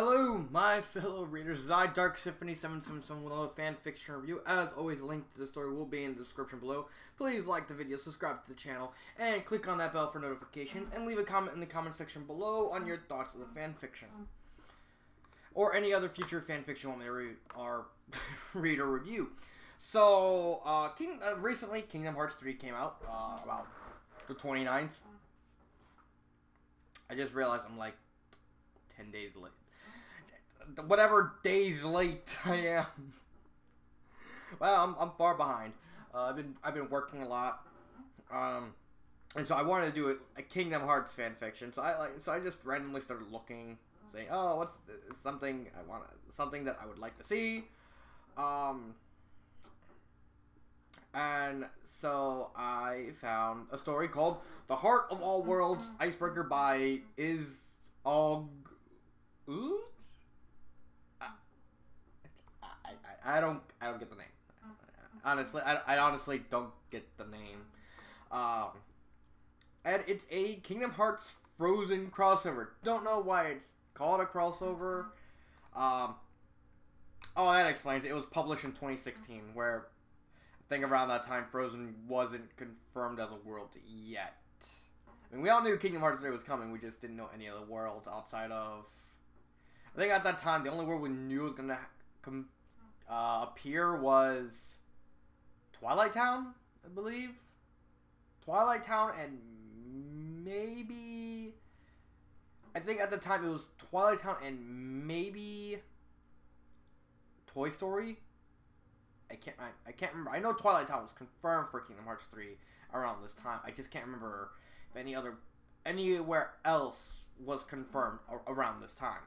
Hello, my fellow readers. This is I, Dark Symphony 777 with another fan fiction review. As always, a link to the story will be in the description below. Please like the video, subscribe to the channel, and click on that bell for notifications, and leave a comment in the comment section below on your thoughts of the fan fiction. Or any other future fan fiction you want me to read or read or review. So, recently, Kingdom Hearts 3 came out, about the 29th. I just realized I'm like 10 days late. Whatever days late I am. Well, I'm far behind. I've been working a lot, and so I wanted to do a Kingdom Hearts fan fiction. So I just randomly started looking, saying, oh, what's something something that I would like to see, and so I found a story called "The Heart of All Worlds Icebreaker" by I don't get the name. Honestly, I honestly don't get the name. And it's a Kingdom Hearts Frozen crossover. Don't know why it's called a crossover. Oh, that explains it. It was published in 2016, where I think around that time Frozen wasn't confirmed as a world yet. I mean, we all knew Kingdom Hearts 3 was coming. We just didn't know any other worlds outside of. I think at that time the only world we knew was gonna appear was Twilight Town, I believe. Twilight Town and maybe, I think at the time it was Twilight Town and maybe Toy Story. I can't remember. I know Twilight Town was confirmed for Kingdom Hearts 3 around this time. I just can't remember if anywhere else was confirmed around this time.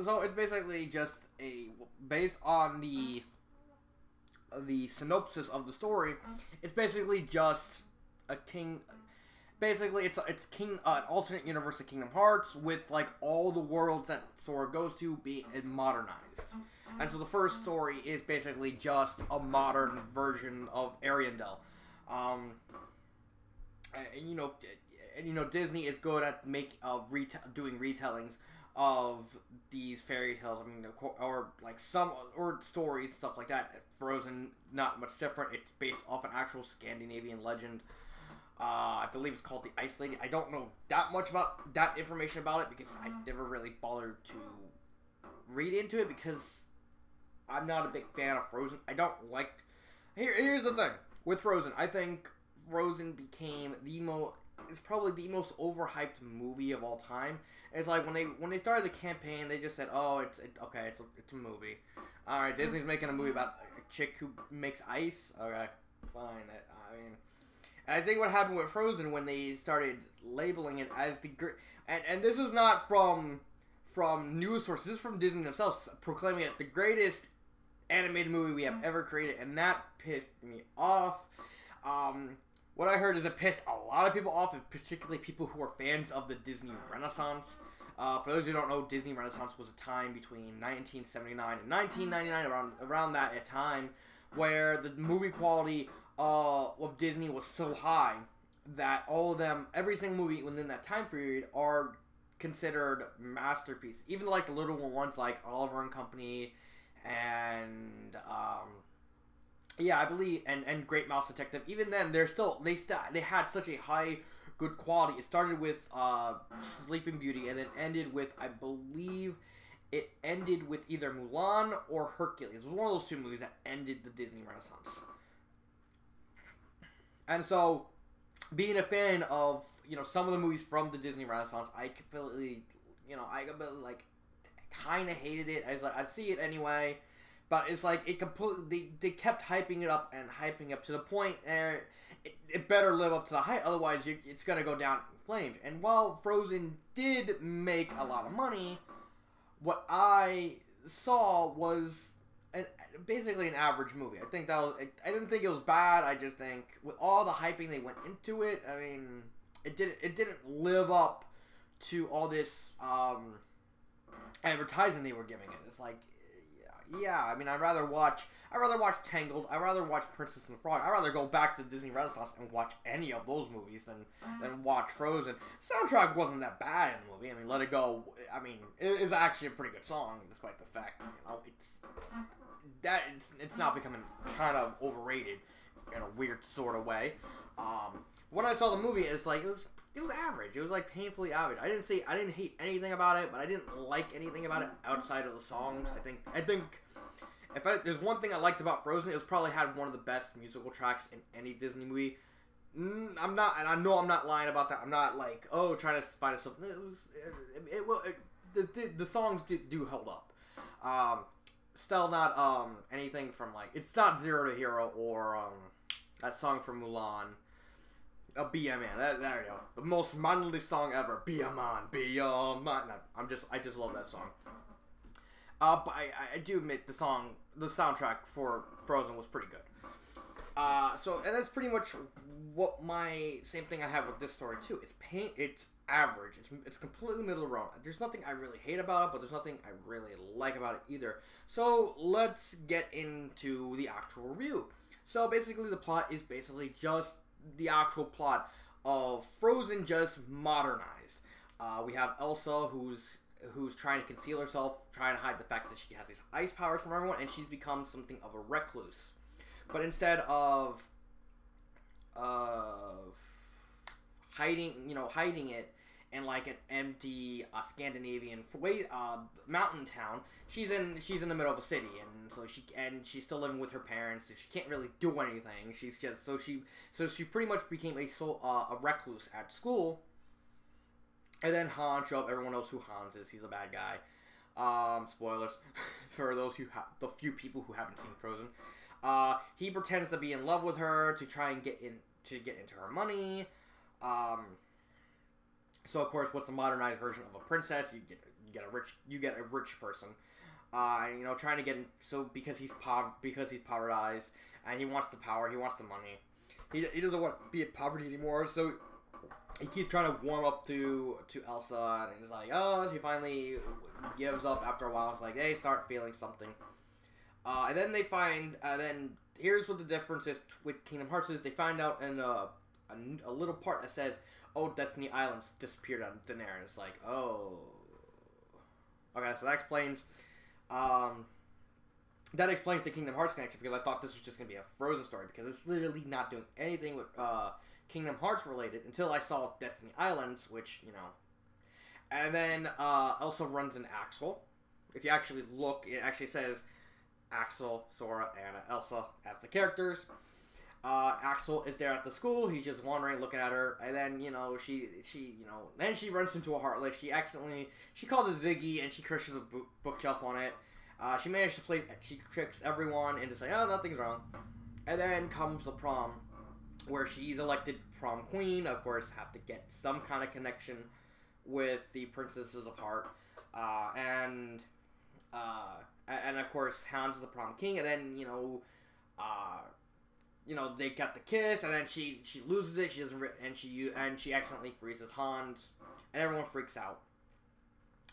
So it's basically just based on the synopsis of the story. It's basically just a basically it's an alternate universe of Kingdom Hearts with like all the worlds that Sora goes to being modernized. And so the first story is basically just a modern version of Ariandel. And Disney is good at doing retellings of these fairy tales. I mean, or like or stories, stuff like that. Frozen, not much different. It's based off an actual Scandinavian legend. I believe it's called the Ice Lady. I don't know that much about that information about it because I never really bothered to read into it because I'm not a big fan of Frozen. I don't like. Here's the thing with Frozen. I think Frozen became it's probably the most overhyped movie of all time. It's like when they started the campaign, they just said, "Oh, it's a movie. All right, Disney's making a movie about a chick who makes ice. Okay, fine." I think what happened with Frozen when they started labeling it as the and this is not from news sources. This is from Disney themselves proclaiming it the greatest animated movie we have ever created, and that pissed me off. What I heard is it pissed a lot of people off, and particularly people who are fans of the Disney Renaissance. For those who don't know, Disney Renaissance was a time between 1979 and 1999, around that time, where the movie quality of Disney was so high that every single movie within that time period are considered masterpieces. Even like the little ones like Oliver and Company and yeah, I believe, and Great Mouse Detective. Even then, they had such a high, good quality. It started with Sleeping Beauty, and then ended with, I believe, it ended with either Mulan or Hercules. It was one of those two movies that ended the Disney Renaissance. And so, being a fan of some of the movies from the Disney Renaissance, I completely like kind of hated it. I was like, I'd see it anyway. But it's like they kept hyping it up and hyping up to the point where it better live up to the hype, otherwise it's gonna go down in flames. And while Frozen did make a lot of money, what I saw was basically an average movie. I didn't think it was bad. I just think with all the hyping they went into it, I mean, it didn't live up to all this advertising they were giving it. It's like, yeah, I mean, I'd rather watch Tangled. I'd rather watch Princess and the Frog. I'd rather go back to Disney Renaissance and watch any of those movies than watch Frozen. Soundtrack wasn't that bad in the movie. I mean, Let It Go. I mean, it is actually a pretty good song, despite the fact it's not becoming kind of overrated in a weird sort of way. When I saw the movie, it was average. It was like painfully average. I didn't hate anything about it, but I didn't like anything about it outside of the songs. I think there's one thing I liked about Frozen, it was probably had one of the best musical tracks in any Disney movie. I'm not, and I know I'm not lying about that. I'm not like, trying to find stuff. The songs do hold up. Still not anything from like, it's not Zero to Hero or that song from Mulan. Be a Man. There you go. The most manly song ever. Be a man. Be a man. I just love that song. But I do admit the soundtrack for Frozen was pretty good. And that's pretty much same thing I have with this story too. It's average. It's completely middle of the road. There's nothing I really hate about it, but there's nothing I really like about it either. So let's get into the actual review. So basically the plot is basically just the actual plot of Frozen just modernized. We have Elsa who's trying to conceal herself, trying to hide the fact that she has these ice powers from everyone, and she's become something of a recluse. But instead of hiding it in like an empty Scandinavian mountain town, she's in the middle of a city, and she's still living with her parents. So she can't really do anything. She's just so she pretty much became a recluse at school. And then Hans show up. Everyone knows who Hans is. He's a bad guy. Spoilers for the few people who haven't seen Frozen. He pretends to be in love with her to try and get into her money. So of course, what's the modernized version of a princess? You get a rich person. Trying to get in, because he's povertized and he wants the power, he wants the money. He doesn't want to be in poverty anymore. So he keeps trying to warm up to Elsa, and he's like, she finally gives up after a while. It's like, hey, start feeling something. And then they find, then here's what the difference is with Kingdom Hearts is. They find out in a little part that says, Destiny Islands disappeared out of thin air. And it's like, okay, so that explains the Kingdom Hearts connection, because I thought this was just going to be a Frozen story, because it's literally not doing anything with Kingdom Hearts related until I saw Destiny Islands, which, and then Elsa runs into Axel. If you actually look, it actually says Axel, Sora, Anna, Elsa as the characters. Axel is there at the school. He's just wandering, looking at her, and then then she runs into a Heartless. She calls it Ziggy, and she crushes a bookshelf on it. She tricks everyone into saying, nothing's wrong. And then comes the prom, where she's elected prom queen. Of course, have to get some kind of connection with the Princesses of Heart, and of course Hans is the prom king. And then they got the kiss, and then she loses it. She doesn't, and she accidentally freezes Hans, and everyone freaks out.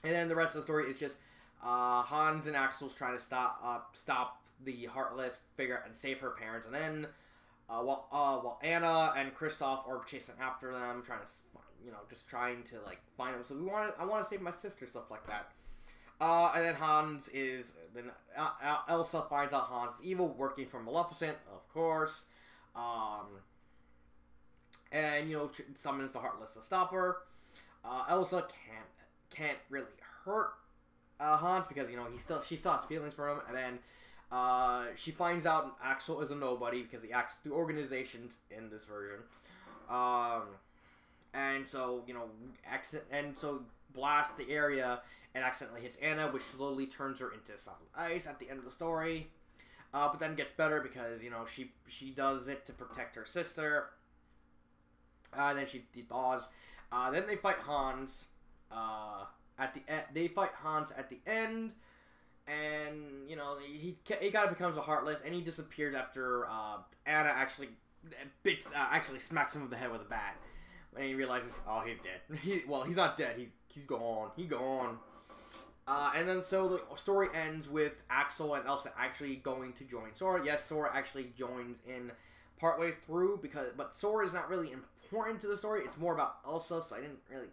And then the rest of the story is just Hans and Axel's trying to stop the Heartless, figure out and save her parents. And then while Anna and Kristoff are chasing after them, trying to like find them. So I want to save my sister, stuff like that. And then Elsa finds out Hans is evil, working for Maleficent, of course. And summons the Heartless to stop her. Elsa can't really hurt Hans, because she still has feelings for him. And then she finds out Axel is a nobody, because he acts through organizations in this version. And so blasts the area and accidentally hits Anna, which slowly turns her into solid ice at the end of the story. But then gets better, because she does it to protect her sister. Then she thaws. Then they fight Hans at the end. And he kind of becomes a Heartless, and he disappears after Anna actually smacks him over the head with a bat, and he realizes, he's dead. He's not dead. He's gone. He gone. And then so the story ends with Axel and Elsa actually going to join Sora. Yes, Sora actually joins in partway through, but Sora is not really important to the story. It's more about Elsa, so I didn't really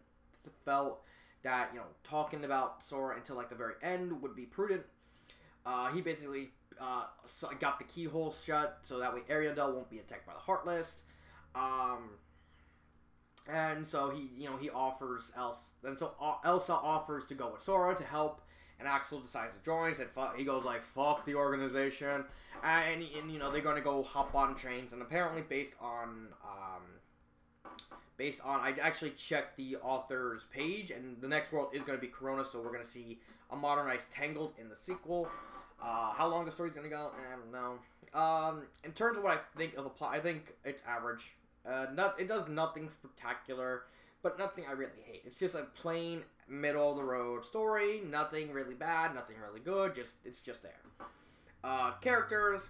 felt that, you know, talking about Sora until like the very end would be prudent. He basically got the keyhole shut so that way Ariandel won't be attacked by the Heartless. And so he offers Elsa, and so Elsa offers to go with Sora to help, and Axel decides to join. He goes like, "Fuck the organization," and you know they're gonna go hop on trains, and apparently based on I actually checked the author's page, and the next world is gonna be Corona, so we're gonna see a modernized Tangled in the sequel. How long the story's gonna go, I don't know. In terms of what I think of the plot, I think it's average. It does nothing spectacular, but nothing I really hate. It's just a plain middle of the road story. Nothing really bad, nothing really good. It's just there. Characters,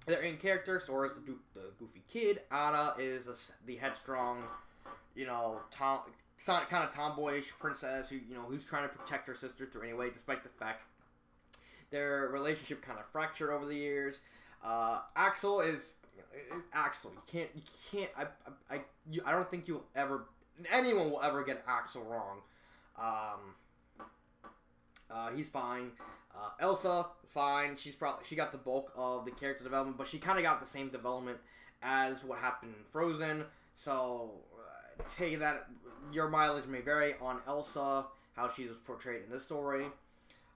they're in character. Sora's the goofy kid. Anna is the headstrong, you know, kind of tomboyish princess who's trying to protect her sister through any way, despite the fact their relationship kind of fractured over the years. Axel is. Axel, you can't. I don't think anyone will ever get Axel wrong. He's fine. Elsa, fine. She got the bulk of the character development, but she kind of got the same development as what happened in Frozen. So take that. Your mileage may vary on Elsa, how she was portrayed in this story.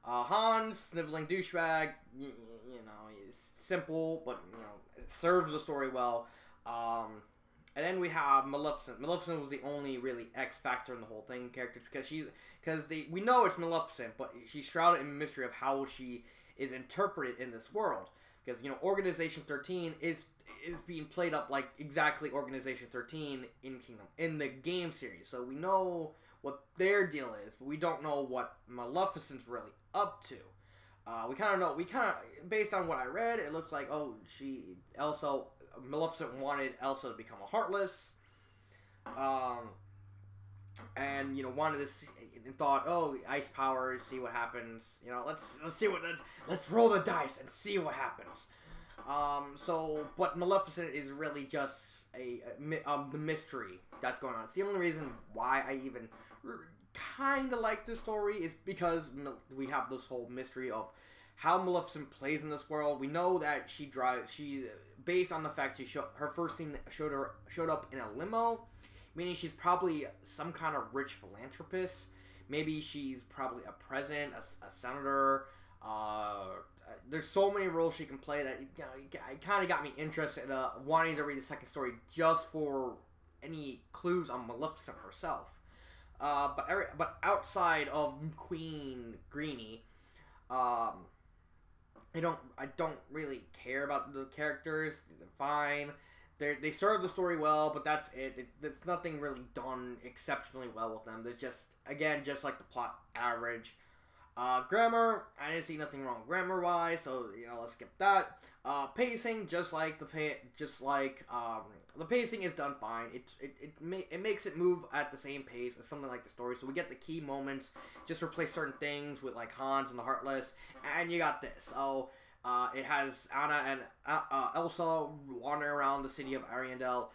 Hans, sniveling douchebag. You know, he's simple, but it serves the story well. And then we have Maleficent. Maleficent was the only really X factor in the whole thing, character, because we know it's Maleficent, but she's shrouded in mystery of how she is interpreted in this world. Because Organization 13 is being played up like exactly Organization 13 in the game series. So we know what their deal is, but we don't know what Maleficent's really up to. We kind of based on what I read, it looks like Maleficent wanted Elsa to become a Heartless, and wanted to see, and thought, ice powers, see what happens. Let's roll the dice and see what happens. But Maleficent is really just the mystery that's going on. It's the only reason why I even kind of like this story is because we have this whole mystery of how Maleficent plays in this world. We know that she based on the fact her first scene showed up in a limo, meaning she's probably some kind of rich philanthropist. Maybe she's probably a president, a senator. There's so many roles she can play that it kind of got me interested in wanting to read the second story just for any clues on Maleficent herself. But outside of Queen Greenie, I don't really care about the characters. They're fine. They serve the story well, but that's it. There's nothing really done exceptionally well with them. There's just like the plot, average. Grammar, I didn't see nothing wrong grammar-wise, so let's skip that. Pacing, the pacing is done fine. It makes it move at the same pace as something like the story. So we get the key moments, just replace certain things with like Hans and the Heartless, and you got this. So it has Anna and Elsa wandering around the city of Ariandel,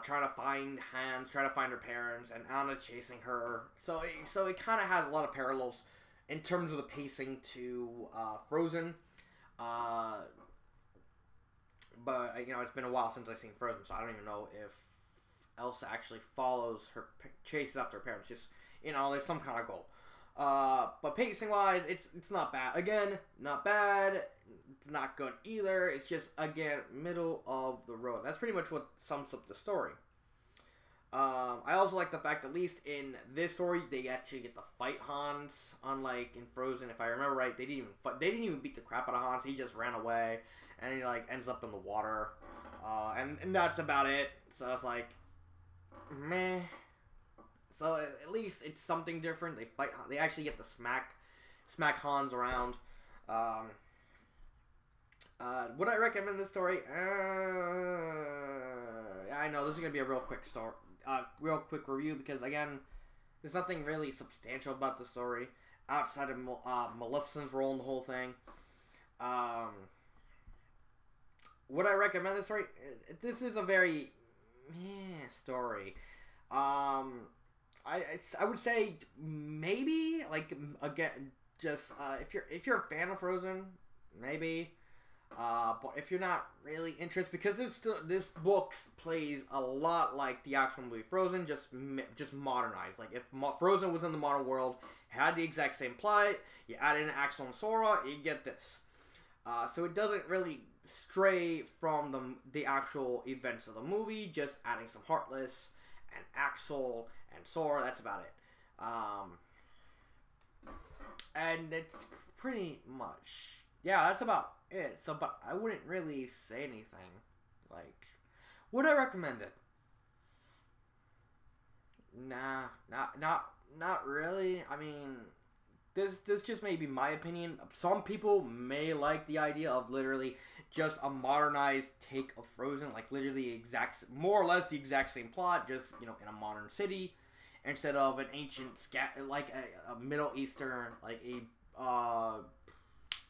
trying to find Hans, trying to find her parents, and Anna's chasing her. So it kind of has a lot of parallels in terms of the pacing to Frozen. But it's been a while since I've seen Frozen, so I don't even know if Elsa actually chases after her parents. Just there's some kind of goal. But pacing wise, it's not bad. Again, not bad, not good either. It's just middle of the road. That's pretty much what sums up the story. I also like the fact, at least in this story, they actually get to fight Hans. Unlike in Frozen, if I remember right, they didn't even beat the crap out of Hans. He just ran away, and he ends up in the water, and that's about it. So it's like, meh. So at least it's something different. They actually get to smack Hans around. Would I recommend this story? I know this is gonna be a real quick real quick review, because again, there's nothing really substantial about the story. outside of Maleficent's role in the whole thing. Would I recommend this story? This is a very story. I would say maybe, like, again, just if you're a fan of Frozen, maybe. But if you're not really interested, because this book plays a lot like the actual movie Frozen, just modernized. Like, if Frozen was in the modern world, had the exact same plot, you add in Axel and Sora, you get this. So it doesn't really stray from the actual events of the movie, just adding some Heartless and Axel and Sora, that's about it. And it's pretty much, yeah, that's about it. So, but I wouldn't really say anything. Like, would I recommend it? Nah, not really. I mean, this just may be my opinion. Some people may like the idea of literally just a modernized take of Frozen, like literally more or less the exact same plot, just, you know, in a modern city, instead of an ancient like a Middle Eastern, like a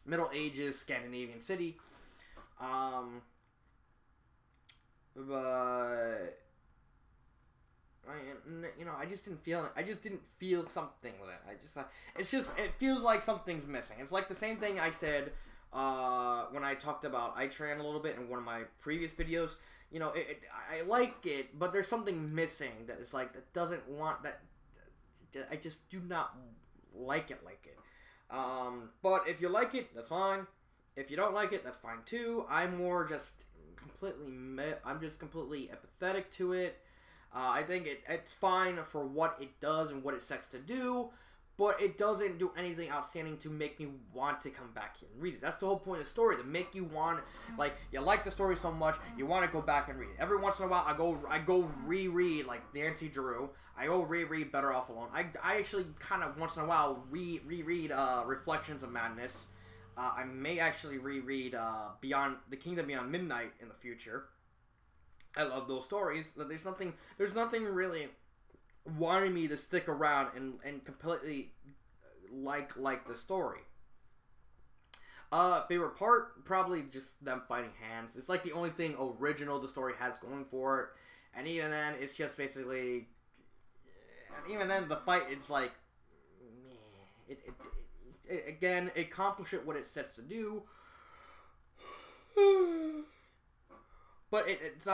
Middle Ages Scandinavian city. But you know, I just didn't feel something with it. It feels like something's missing. It's like the same thing I said when I talked about Itran a little bit in one of my previous videos. You know, I like it, but there's something missing that is like, that doesn't want that. I just do not like it. But if you like it, that's fine. If you don't like it, that's fine too. I'm just completely apathetic to it. I think it's fine for what it does and what it sets to do, but it doesn't do anything outstanding to make me want to come back and read it. That's the whole point of the story, to make you want, like, you like the story so much, you want to go back and read it. Every once in a while, I go reread, like, Nancy Drew. I go reread Better Off Alone. I actually kind of once in a while reread Reflections of Madness. I may actually reread The Kingdom Beyond Midnight in the future. I love those stories. There's nothing really wanting me to stick around and completely like the story. Favorite part? Probably just them fighting hands. It's like the only thing original the story has going for it. And even then, it's just basically... And even then, the fight, it's like... Again, it accomplishes what it sets to do. But it's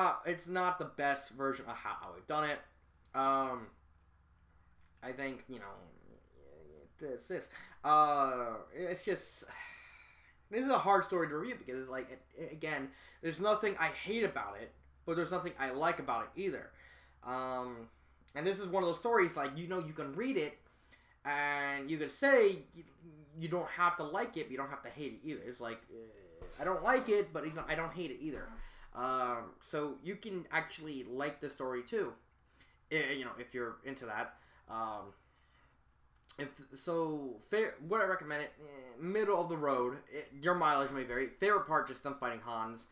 not the best version of how I would done it. I think, you know, it's just, this is a hard story to read because it's like, again, there's nothing I hate about it, but there's nothing I like about it either. And this is one of those stories, like, you know, you can read it and you can say you don't have to like it, but you don't have to hate it either. It's like, I don't like it, but I don't hate it either. So you can actually like the story too, you know, if you're into that. Would I recommend it? Middle of the road. Your mileage may vary. Favorite part, just them fighting Hans.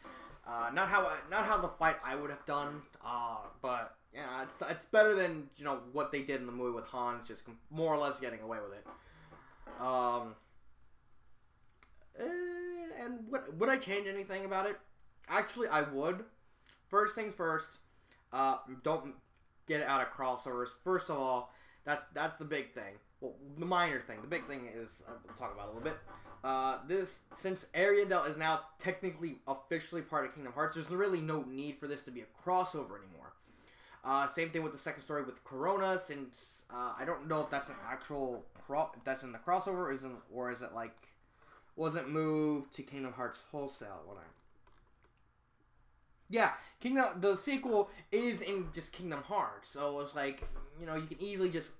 Not how the fight I would have done. But yeah, it's better than, you know, what they did in the movie with Hans, just more or less getting away with it. And would I change anything about it? Actually, I would. First things first, don't get it out of crossovers. First of all, that's the big thing. Well, the minor thing. The big thing is, we'll talk about it a little bit. Since Ariandel is now technically officially part of Kingdom Hearts, there's really no need for this to be a crossover anymore. Same thing with the second story with Corona, since I don't know if that's an actual if that's in the crossover, or is it like, wasn't moved to Kingdom Hearts Wholesale when Yeah, the sequel is in just Kingdom Hearts, so it's like, you know, you can easily just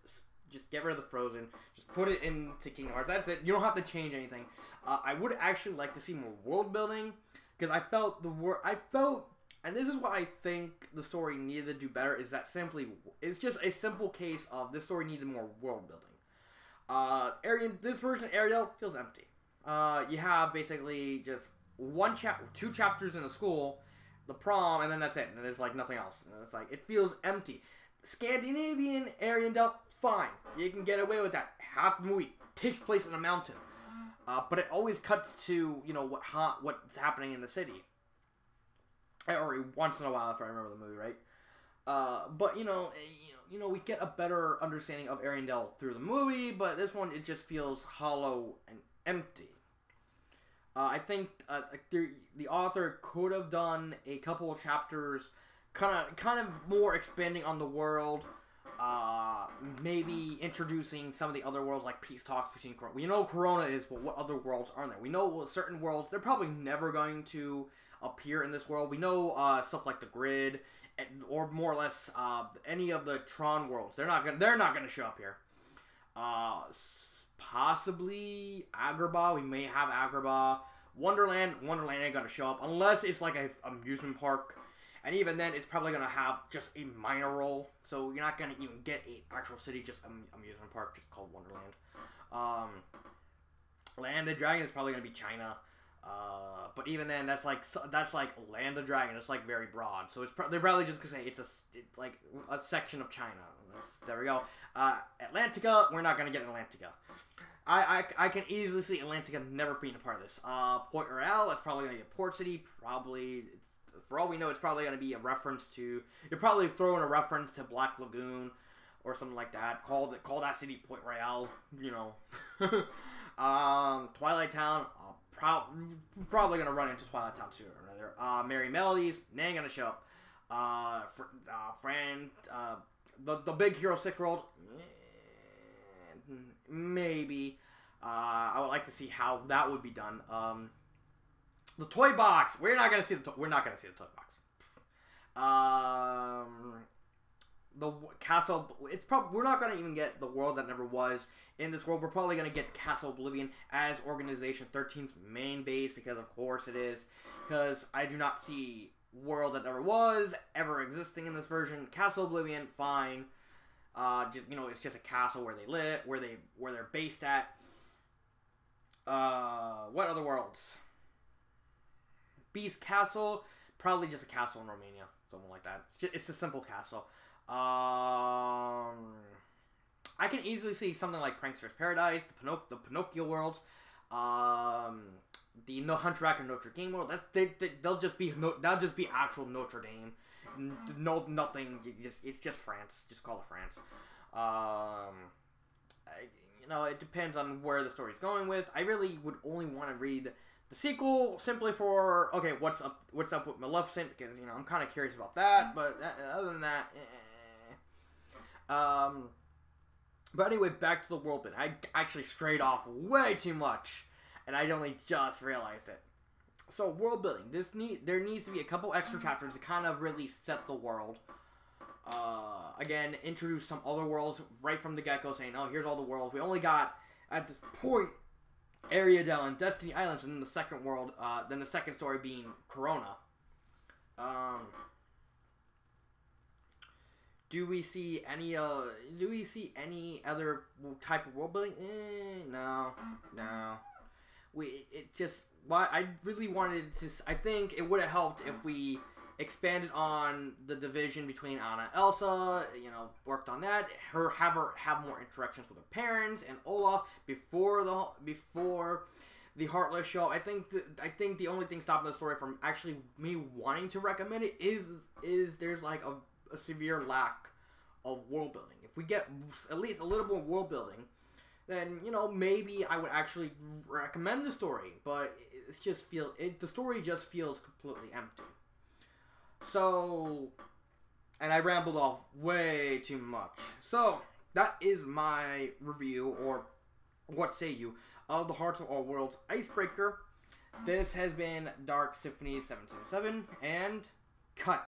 get rid of the Frozen, just put it into Kingdom Hearts. That's it. You don't have to change anything. I would actually like to see more world building, because I felt and this is what I think the story needed to do better, is that it's just a simple case of this story needed more world building. This version of Ariel feels empty. You have basically just two chapters in a school, the prom, and then that's it. And there's like nothing else. And it's like, it feels empty. Scandinavian Ariandel fine. You can get away with that. Half the movie takes place in a mountain. But it always cuts to, you know, what's happening in the city. Or once in a while, if I remember the movie right. But you know, we get a better understanding of Arendelle through the movie. But this one, it just feels hollow and empty. I think the author could have done a couple of chapters, kind of more expanding on the world. Maybe introducing some of the other worlds, like peace talks between Corona. We know Corona is, but what other worlds are there? We know certain worlds, they're probably never going to appear in this world. We know stuff like the Grid, or more or less any of the Tron worlds. They're not gonna show up here. Possibly Agrabah. We may have Agrabah. Wonderland ain't gonna show up unless it's like a amusement park. And even then, it's probably going to have just a minor role. So you're not going to even get an actual city, just an amusement park, just called Wonderland. Land of Dragon is probably going to be China. But even then, that's like Land of Dragon. It's like very broad. So they're probably just going to say it's like a section of China. There we go. Atlantica, we're not going to get Atlantica. I can easily see Atlantica never being a part of this. Port Royal, that's probably going to be a port city. Probably... For all we know, it's probably going to be a reference to... You're probably throwing a reference to Black Lagoon or something like that. Call that city Port Royal, you know. Twilight Town, probably going to run into Twilight Town sooner or another. Merry Melodies, ain't going to show up. The Big Hero 6 world, maybe. I would like to see how that would be done. The toy box. We're not gonna see the toy box. The castle. We're not gonna even get the world that never was in this world. We're probably gonna get Castle Oblivion as Organization 13's main base, because of course it is. Because I do not see world that never was ever existing in this version. Castle Oblivion, fine. It's just a castle where they live, where they're based at. What other worlds? Beast Castle, probably just a castle in Romania, something like that. It's a simple castle. I can easily see something like Prankster's Paradise, the Pinocchio worlds, the Hunchback of Notre Dame world. That'll just be actual Notre Dame. Nothing. It's just France. Just call it France. It depends on where the story's going with. I really would only want to read the sequel simply for, okay, what's up with Maleficent, because, I'm kind of curious about that, but other than that, But anyway, back to the world building. I actually strayed off way too much, and I only just realized it. So, world building. There needs to be a couple extra chapters to kind of really set the world. Again, introduce some other worlds right from the get-go, saying, oh, here's all the worlds. We only got, at this point, Ariadel and Destiny Islands, and then the second world, then the second story being Corona. Do we see any other type of world building? No. I really wanted to. I think it would have helped if we expanded on the division between Anna and Elsa. Worked on that. Have her have more interactions with her parents and Olaf before the Heartless show. I think the only thing stopping the story from actually me wanting to recommend it is there's like a severe lack of world building. If we get at least a little more world building, then maybe I would actually recommend the story. But the story just feels completely empty. So, and I rambled off way too much. So that is my review, or what say you, of the Hearts of All Worlds Icebreaker. This has been Dark Symphony 777, and cut.